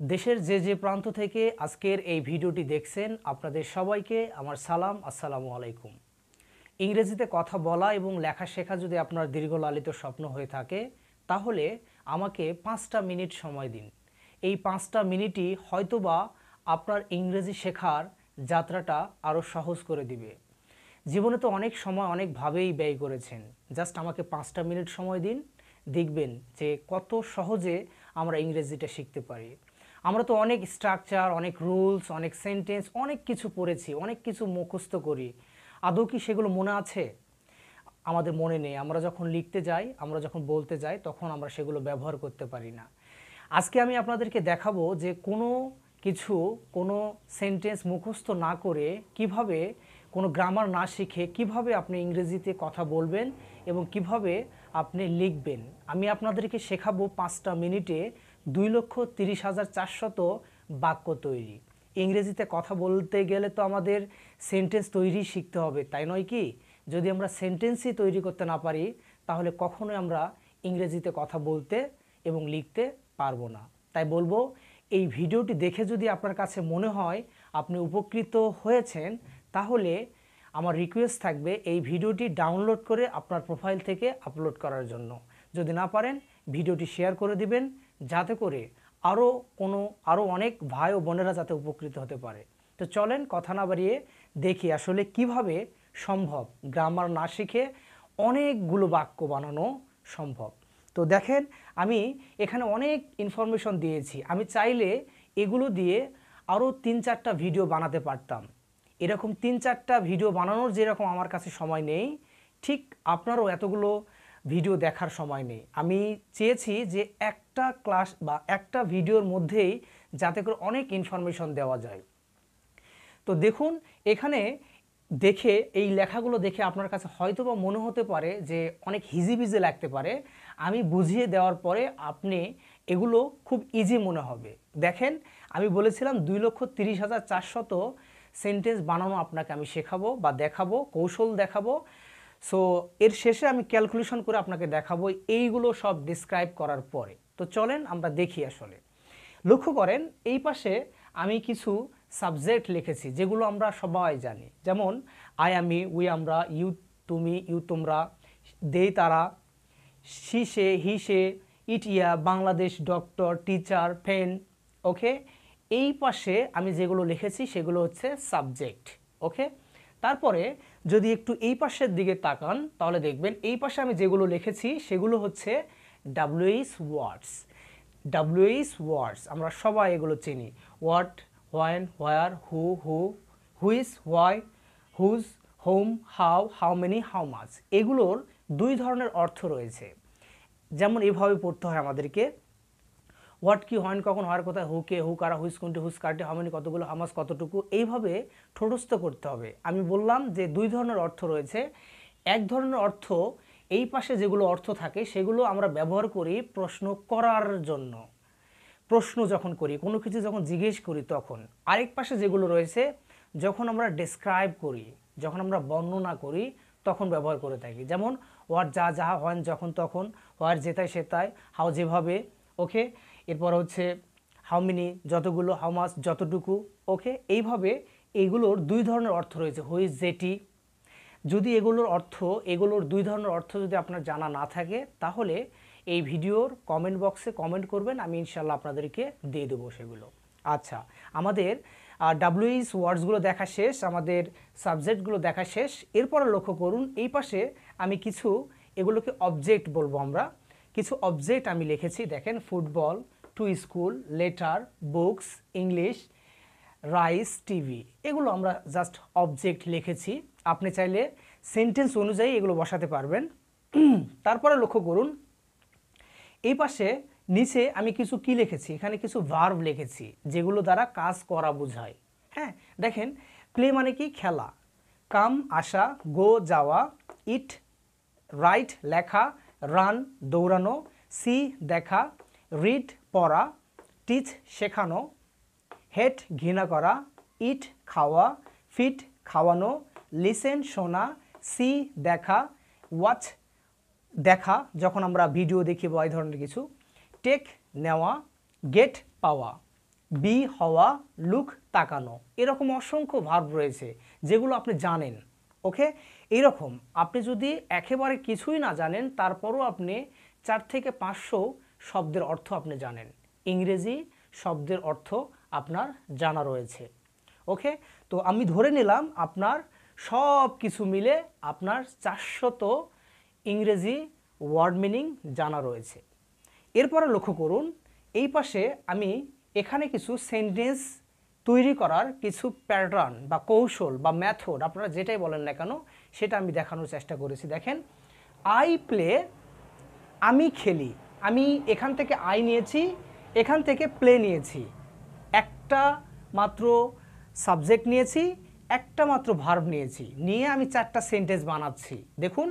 দেশের যে প্রান্ত থেকে আজকের এই ভিডিওটি দেখছেন আপনাদের সবাইকে আমার সালাম, আসসালামু আলাইকুম। ইংরেজিতে কথা বলা এবং লেখা শেখা যদি আপনার দীর্ঘলালিত স্বপ্ন হয়ে থাকে তাহলে আমাকে 5টা মিনিট সময় দিন। এই 5টা মিনিটই হয়তোবা আপনার ইংরেজি শেখার যাত্রাটা আরও সহজ করে দিবে। জীবনে তো অনেক সময় অনেকভাবেই ব্যয় করেছেন, জাস্ট আমাকে 5টা মিনিট সময় দিন, দেখবেন যে কত সহজে আমরা ইংরেজিটা শিখতে পারি। আমরা তো অনেক স্ট্রাকচার, অনেক রুলস, অনেক সেন্টেন্স, অনেক কিছু পড়েছি, অনেক কিছু মুখস্থ করি। আদৌ কি সেগুলো মনে আছে? আমাদের মনে নেই। আমরা যখন লিখতে যাই, আমরা যখন বলতে যাই, তখন আমরা সেগুলো ব্যবহার করতে পারি না। আজকে আমি আপনাদেরকে দেখাবো যে কোনো সেন্টেন্স মুখস্থ না করে কিভাবে, কোনো গ্রামার না শিখে কিভাবে আপনি ইংরেজিতে কথা বলবেন এবং কিভাবে আপনি লিখবেন। আমি আপনাদেরকে শেখাবো 5টা মিনিটে 2,30,400 বাক্য তৈরি। ইংরেজিতে কথা বলতে গেলে তো আমাদের সেন্টেন্স তৈরি শিখতে হবে, তাই নয় কি? যদি আমরা সেন্টেন্সই তৈরি করতে না পারি তাহলে কখনোই আমরা ইংরেজিতে কথা বলতে এবং লিখতে পারবো না। তাই বলবো, এই ভিডিওটি দেখে যদি আপনার কাছে মনে হয় আপনি উপকৃত হয়েছেন, তাহলে আমার রিকোয়েস্ট থাকবে এই ভিডিওটি ডাউনলোড করে আপনার প্রোফাইল থেকে আপলোড করার জন্য। যদি না পারেন ভিডিওটি শেয়ার করে দিবেন, যাতে করে আরও অনেক ভাই ও বোনেরা যাতে উপকৃত হতে পারে। তো চলেন কথা না বাড়িয়ে দেখি আসলে কিভাবে সম্ভব গ্রামার না শিখে অনেকগুলো বাক্য বানানো সম্ভব। তো দেখেন, আমি এখানে অনেক ইনফরমেশন দিয়েছি। আমি চাইলে এগুলো দিয়ে আরও 3-4টা ভিডিও বানাতে পারতাম। এরকম 3-4টা ভিডিও বানানোর যেরকম আমার কাছে সময় নেই, ঠিক আপনারও এতগুলো ভিডিও দেখার সময় নেই। আমি চেয়েছি যে একটা ক্লাস বা একটা ভিডিওর মধ্যেই যাতে করে অনেক ইনফরমেশন দেওয়া যায়। তো দেখুন, এখানে দেখে এই লেখাগুলো দেখে আপনার কাছে হয়তো বা মনে হতে পারে যে অনেক হিজিবিজি লাগতে পারে। আমি বুঝিয়ে দেওয়ার পরে আপনি এগুলো খুব ইজি মনে হবে। দেখেন, আমি বলেছিলাম 2,30,400 সেন্টেন্স বানানো আপনাকে আমি শেখাবো বা দেখাবো, কৌশল দেখাবো। সো এর শেষে আমি ক্যালকুলেশন করে আপনাকে দেখাবো এইগুলো সব ডিসক্রাইব করার পরে। তো চলেন আমরা দেখি। আসলে লক্ষ্য করেন, এই পাশে আমি কিছু সাবজেক্ট লিখেছি যেগুলো আমরা সবাই জানি। যেমন আই আমি, উই আমরা, ইউ তুমি, ইউ তোমরা, দে তারা, সি সে, হি সে, ইট ইয়া, বাংলাদেশ, ডক্টর, টিচার, ফেন। ওকে, এই পাশে আমি যেগুলো লিখেছি সেগুলো হচ্ছে সাবজেক্ট। ওকে, তারপরে যদি একটু এই পাশের দিকে তাকান তাহলে দেখবেন এই পাশে আমি যেগুলো লিখেছি সেগুলো হচ্ছে ডাব্লিউএইচ ওয়ার্ডস। ডাব্লিউএইচ ওয়ার্ডস আমরা সবাই এগুলো চিনি। What, when, where, which, why, whose, whom, how many, how much. এগুলোর 2 ধরনের অর্থ রয়েছে। যেমন এভাবে পড়তে হয় আমাদেরকে, হোয়াট কি, হোয়েন কখন, হোয়ার কোথায়, হু কে, হু কারা, হুইচ কোনটি, হুজ কার্টে, হাউ মেনি কতগুলো, হাউ মাচ কতটুকু। এইভাবে ঠোঁটস্থ করতে হবে। আমি বললাম যে 2 ধরনের অর্থ রয়েছে। এক ধরনের অর্থ, এই পাশে যেগুলো অর্থ থাকে সেগুলো আমরা ব্যবহার করি প্রশ্ন করার জন্য। প্রশ্ন যখন করি, কোনো কিছু যখন জিজ্ঞেস করি তখন। আরেক পাশে যেগুলো রয়েছে যখন আমরা ডেসক্রাইব করি, যখন আমরা বর্ণনা করি তখন ব্যবহার করে থাকি। যেমন হোয়াট যা যাহা, হোয়েন যখন তখন, হোয়ার যেতায় সেতায়, হাউ যেভাবে। ওকে, এরপর হচ্ছে হাউ মেনি যতগুলো, হাউ মাচ যতটুকু। ওকে, এইভাবে এগুলোর 2 ধরনের অর্থ রয়েছে, হুইচ যেটি। যদি এগুলোর 2 ধরনের অর্থ যদি আপনার জানা না থাকে তাহলে এই ভিডিওর কমেন্ট বক্সে কমেন্ট করবেন, আমি ইনশাল্লাহ আপনাদেরকে দিয়ে দেবো সেগুলো। আচ্ছা, আমাদের ডাব্লিউএইচ ওয়ার্ডসগুলো দেখা শেষ, আমাদের সাবজেক্টগুলো দেখা শেষ। এরপরে লক্ষ্য করুন, এই পাশে আমি কিছু এগুলোকে অবজেক্ট বলবো আমরা। কিছু অবজেক্ট আমি লিখেছি। দেখেন, football, to school, letter, books, English, rice, TV. এগুলো আমরা জাস্ট অবজেক্ট লিখেছি। আপনি চাইলে সেন্টেন্স অনুযায়ী এগুলো বসাতে পারবেন। তারপরে লক্ষ্য করুন, এই পাশে নিচে আমি কিছু কি লিখেছি, এখানে কিছু ভার্ব লিখেছি যেগুলো দ্বারা কাজ করা বোঝায়। হ্যাঁ, দেখেন, প্লে মানে কি, খেলা, কাম আসা, গো যাওয়া, ইট রাইট লেখা, রান দৌড়ানো, সি দেখা, রিড পড়া, টিচ শেখানো, হেট ঘৃণা করা, ইট খাওয়া, ফিট খাওয়ানো, লিসেন শোনা, সি দেখা, ওয়াচ দেখা যখন আমরা ভিডিও দেখি বা এই ধরনের কিছু, টেক নেওয়া, গেট পাওয়া। বি হওয়া, লুক তাকানো, এরকম অসংখ্য ভার্ব রয়েছে যেগুলো আপনি জানেন। ওকে, এরকম আপনি যদি একেবারে কিছুই না জানেন তারপরও আপনি 4 থেকে 500 শব্দের অর্থ আপনি জানেন, ইংরেজি শব্দের অর্থ আপনার জানা রয়েছে। ওকে, তো আমি ধরে নিলাম আপনার সব কিছু মিলে আপনার 400 ইংরেজি ওয়ার্ড মিনিং জানা রয়েছে। এরপরে লক্ষ্য করুন, এই পাশে আমি এখানে কিছু সেন্টেন্স তৈরি করার কিছু প্যাটার্ন বা কৌশল বা মেথড, আপনারা যেটাই বলেন না কেন, সেটা আমি দেখানোর চেষ্টা করেছি। দেখেন, আই প্লে, আমি খেলি, আমি এখান থেকে আই নিয়েছি, এখান থেকে প্লে নিয়েছি, একটা মাত্র সাবজেক্ট নিয়েছি, একটা মাত্র ভার্ব নিয়েছি, নিয়ে আমি 4টা সেন্টেন্স বানাচ্ছি। দেখুন,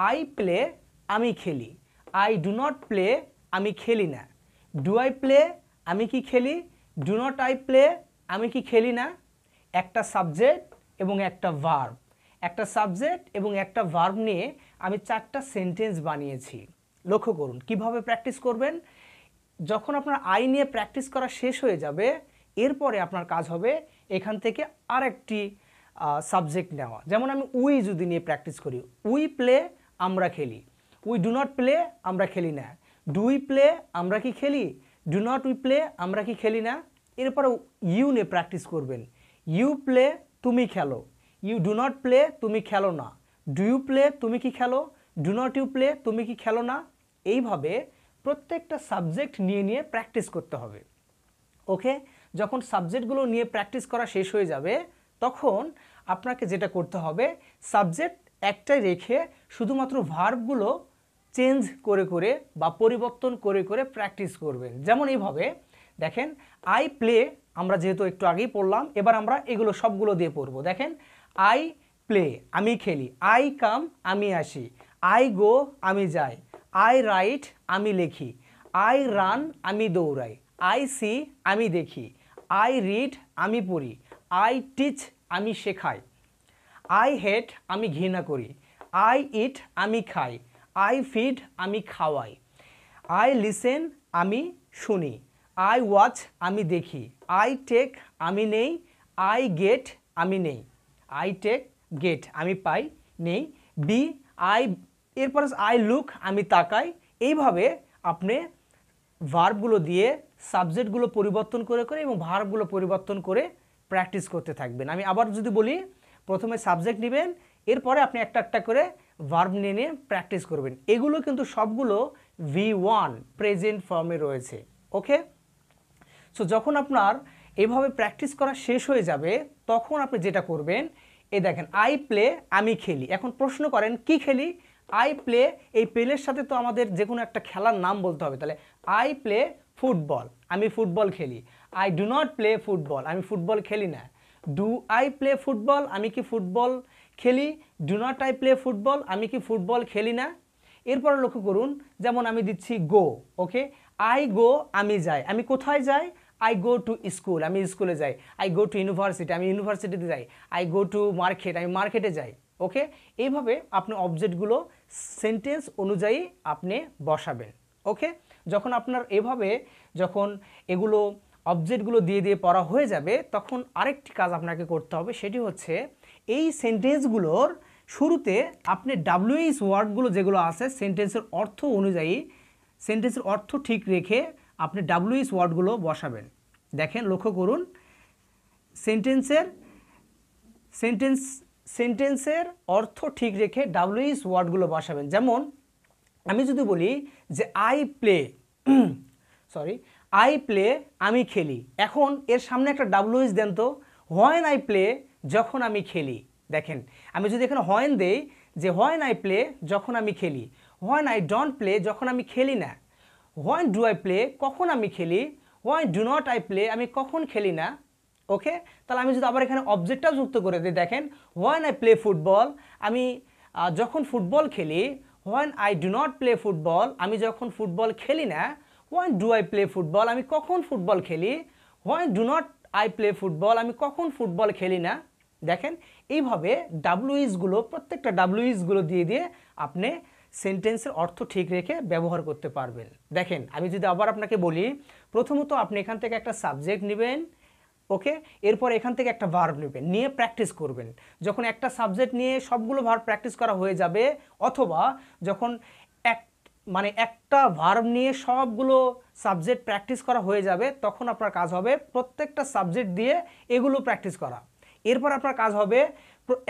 আই প্লে, আমি খেলি, আই ডু নট প্লে, আমি খেলি না, ডু আই প্লে, আমি কি খেলি, ডু নট আই প্লে, আমি কি খেলি না, একটা সাবজেক্ট এবং একটা ভার্ব, একটা সাবজেক্ট এবং একটা ভার্ব নিয়ে আমি 4টা সেন্টেন্স বানিয়েছি। লক্ষ্য করুন কিভাবে প্র্যাকটিস করবেন। যখন আপনার আই নিয়ে প্র্যাকটিস করা শেষ হয়ে যাবে, এরপরে আপনার কাজ হবে এখান থেকে আরেকটি সাবজেক্ট নেওয়া। যেমন আমি উই যদি নিয়ে প্র্যাকটিস করি, উই প্লে, আমরা খেলি, উই ডু নট প্লে, আমরা খেলি না, ডু উই প্লে, আমরা কি খেলি, ডু নট উই প্লে, আমরা কি খেলি না। এরপরে ইউ নিয়ে প্র্যাকটিস করবেন, ইউ প্লে, তুমি খেলো, ইউ ডু নট প্লে, তুমি খেলো না, ডু ইউ প্লে, তুমি কি খেলো, ডু নট ইউ প্লে, তুমি কি খেলো না। এইভাবে প্রত্যেকটা সাবজেক্ট নিয়ে নিয়ে প্র্যাকটিস করতে হবে। ওকে, যখন সাবজেক্টগুলো নিয়ে প্র্যাকটিস করা শেষ হয়ে যাবে, তখন আপনাকে যেটা করতে হবে, সাবজেক্ট একটাই রেখে শুধুমাত্র ভার্বগুলো চেঞ্জ করে করে বা পরিবর্তন করে করে প্র্যাকটিস করবেন। যেমন এইভাবে দেখেন, আই প্লে, আমরা যেহেতু একটু আগেই পড়লাম, এবার আমরা এগুলো সবগুলো দিয়ে পড়বো। দেখেন, আই প্লে, আমি খেলি, আই কাম, আমি আসি, আই গো, আমি যাই, আই রাইট, আমি লিখি, আই রান, আমি দৌড়াই, আই সি, আমি দেখি, আই রিড, আমি পড়ি, আই টিচ, আমি শেখাই, আই হেট, আমি ঘৃণা করি, আই ইট, আমি খাই, আই ফিড, আমি খাওয়াই, আই লিসেন, আমি শুনি, আই ওয়াচ, আমি দেখি, আই টেক, আমি নেই, আই গেট, আমি নেই, আই টেক, গেট, আমি পাই, নেই, বি, আই, এরপর আই লুক, আমি তাকাই। এইভাবে আপনি ভার্বগুলো দিয়ে সাবজেক্টগুলো পরিবর্তন করে করে এবং ভার্বগুলো পরিবর্তন করে প্র্যাকটিস করতে থাকবেন। আমি আবার যদি বলি, প্রথমে সাবজেক্ট নেবেন, এরপরে আপনি একটা একটা করে ভার্ব নিয়ে নিয়ে প্র্যাকটিস করবেন। এগুলো কিন্তু সবগুলো V1 প্রেজেন্ট ফর্মে রয়েছে। ওকে, সো যখন আপনার এইভাবে প্র্যাকটিস করা শেষ হয়ে যাবে, তখন আপনি যেটা করবেন, এই দেখেন, আই প্লে, আমি খেলি। এখন প্রশ্ন করেন কি খেলি, আই প্লে, এই প্লের সাথে তো আমাদের যে কোনো একটা খেলার নাম বলতে হবে। তাহলে আই প্লে ফুটবল, আমি ফুটবল খেলি, I do not play football, আমি ফুটবল খেলি না, ডু আই প্লে ফুটবল, আমি কি ফুটবল খেলি, do not I play football, আমি কি ফুটবল খেলি না। এরপর লক্ষ্য করুন, যেমন আমি দিচ্ছি গো, ওকে, আই গো, আমি যাই, আমি কোথায় যাই, আই গো টু স্কুল, আমি স্কুলে যাই, আই গো টু ইউনিভার্সিটি, আমি ইউনিভার্সিটিতে যাই, আই গো টু মার্কেট, আমি মার্কেটে যাই। ওকে, এইভাবে আপনি অবজেক্টগুলো সেন্টেন্স অনুযায়ী আপনি বসাবেন। ওকে, যখন আপনার এভাবে যখন এগুলো অবজেক্টগুলো দিয়ে দিয়ে পড়া হয়ে যাবে, তখন আরেকটি কাজ আপনাকে করতে হবে, সেটি হচ্ছে এই সেন্টেন্সগুলোর শুরুতে আপনি WH ওয়ার্ডগুলো যেগুলো আছে সেন্টেন্সের অর্থ অনুযায়ী, সেন্টেন্সের অর্থ ঠিক রেখে আপনি WH ওয়ার্ডগুলো বসাবেন। দেখেন, লক্ষ্য করুন, সেন্টেন্সের অর্থ ঠিক রেখে WH ওয়ার্ডগুলো বসাবেন। যেমন আমি যদি বলি যে আই প্লে, আই প্লে, আমি খেলি, এখন এর সামনে একটা WH দেন তো, হোয়েন আই প্লে, যখন আমি খেলি। দেখেন, আমি যদি এখানে হোয়েন দেই, যে হোয়েন আই প্লে, যখন আমি খেলি, হোয়েন আই ডোন্ট প্লে, যখন আমি খেলি না, হোয়েন ডু আই প্লে, কখন আমি খেলি, when do not I play, আমি কখন খেলি না। ওকে, তাহলে আমি যদি আবার এখানে অবজেক্টটাও যুক্ত করে দিই, দেখেন, হোয়েন আই প্লে ফুটবল, আমি যখন ফুটবল খেলি, when I do not play football, আমি যখন ফুটবল খেলি না, when do I play football, আমি কখন ফুটবল খেলি, when do not I play football, আমি কখন ফুটবল খেলি না। দেখেন, এইভাবে WHগুলো, প্রত্যেকটা WHগুলো দিয়ে দিয়ে আপনি সেন্টেন্সের অর্থ ঠিক রেখে ব্যবহার করতে পারবেন। দেখেন আমি যদি আবার আপনাকে বলি, প্রথমত আপনি এখান থেকে একটা সাবজেক্ট নেবেন, ওকে, এরপর এখান থেকে একটা ভার্ব নেবেন, নিয়ে প্র্যাকটিস করবেন। যখন একটা সাবজেক্ট নিয়ে সবগুলো ভার্ব প্র্যাকটিস করা হয়ে যাবে, অথবা যখন একটা ভার্ব নিয়ে সবগুলো সাবজেক্ট প্র্যাকটিস করা হয়ে যাবে, তখন আপনার কাজ হবে প্রত্যেকটা সাবজেক্ট দিয়ে এগুলো প্র্যাকটিস করা। এরপর আপনার কাজ হবে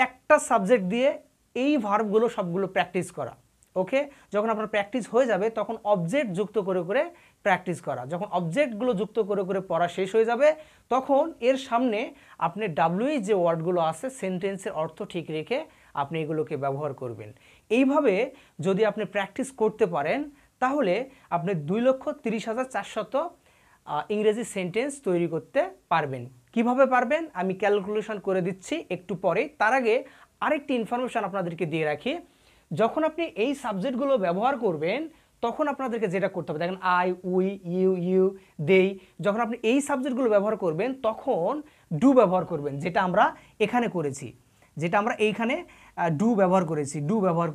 একটা সাবজেক্ট দিয়ে এই ভার্বগুলো সবগুলো প্র্যাকটিস করা। ওকে, যখন আপনার প্র্যাকটিস হয়ে যাবে তখন অবজেক্ট যুক্ত করে করে প্র্যাকটিস করা। যখন অবজেক্টগুলো যুক্ত করে করে পড়া শেষ হয়ে যাবে, তখন এর সামনে আপনি ডাব্লিউএইচ যে ওয়ার্ডগুলো আছে সেন্টেন্সের অর্থ ঠিক রেখে আপনি এগুলোকে ব্যবহার করবেন। এইভাবে যদি আপনি প্র্যাকটিস করতে পারেন, তাহলে আপনি 2,30,400 ইংরেজি সেন্টেন্স তৈরি করতে পারবেন। কিভাবে পারবেন আমি ক্যালকুলেশন করে দিচ্ছি একটু পরে। তার আগে আরেকটি ইনফরমেশন আপনাদেরকে দিয়ে রাখি, যখন আপনি এই সাবজেক্টগুলো ব্যবহার করবেন তখন আপনাদেরকে যেটা করতে হবে, দেখেন আই, উই, ইউ, দেই, যখন আপনি এই সাবজেক্টগুলো ব্যবহার করবেন তখন ডু ব্যবহার করবেন, যেটা আমরা এখানে করেছি, যেটা আমরা এইখানে ডু ব্যবহার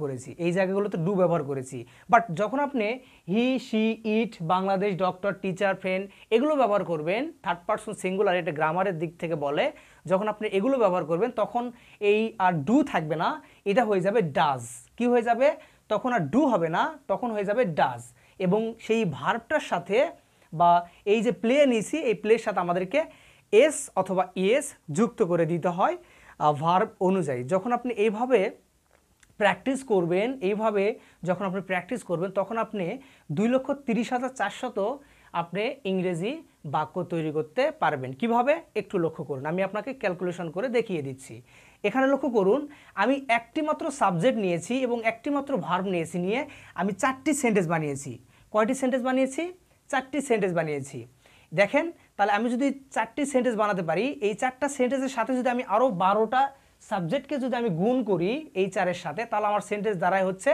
করেছি, এই জায়গাগুলোতে ডু ব্যবহার করেছি। বাট যখন আপনি he, she, it, Bangladesh, doctor, teacher, friend এগুলো ব্যবহার করবেন, থার্ড পারসন সিঙ্গুলার, এটা গ্রামারের দিক থেকে বলে, যখন আপনি এগুলো ব্যবহার করবেন তখন এই আর ডু থাকবে না, এটা হয়ে যাবে ডাজ। কি হয়ে যাবে? তখন আর ডু হবে না, তখন হয়ে যাবে ডাজ। এবং সেই ভার্বটার সাথে বা এই যে প্লে নিয়েছি, এই প্লের সাথে আমাদেরকে এস অথবা ইএস যুক্ত করে দিতে হয় ভার্ব অনুযায়ী। যখন আপনি এইভাবে প্র্যাকটিস করবেন, তখন আপনি 2,30,400 আপনি ইংরেজি বাক্য তৈরি করতে পারবেন। কিভাবে একটু লক্ষ্য করুন, আমি আপনাকে ক্যালকুলেশন করে দেখিয়ে দিচ্ছি। এখানে লক্ষ্য করুন, আমি একটি মাত্র সাবজেক্ট নিয়েছি এবং একটি মাত্র ভার্ব নিয়েছি, নিয়ে আমি 4টি সেন্টেন্স বানিয়েছি। কয়টি সেন্টেন্স বানিয়েছি? 4টি সেন্টেন্স বানিয়েছি। দেখেন, তাহলে আমি যদি 4টি সেন্টেন্স বানাতে পারি, এই 4টা সেন্টেন্সের সাথে যদি আমি আরও 12টা সাবজেক্টকে যদি আমি গুণ করি এই 4-এর সাথে, তাহলে আমার সেন্টেন্স দাঁড়ায় হচ্ছে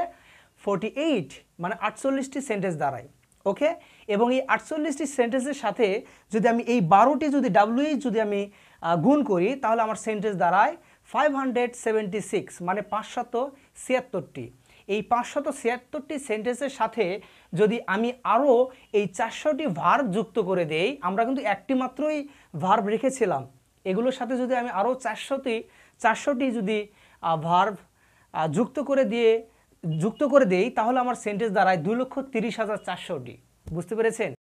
48, মানে 48টি সেন্টেন্স দাঁড়ায়। ওকে, এবং এই 48টি সেন্টেন্সের সাথে যদি আমি এই 12টি যদি ডাব্লিউএইচ যদি আমি গুণ করি, তাহলে আমার সেন্টেন্স দাঁড়ায় 576, মানে 576টি। এই 576টি সেন্টেন্সের সাথে যদি আমি আরও এই 400টি ভার্ব যুক্ত করে দেই, আমরা কিন্তু একটি মাত্রই ভার্ব রেখেছিলাম, এগুলোর সাথে যদি আমি আরও 400টি যদি ভার্ব যুক্ত করে দেই, তাহলে আমার সেন্টেন্স দাঁড়ায় 2,30,400টি। বুঝতে পেরেছেন?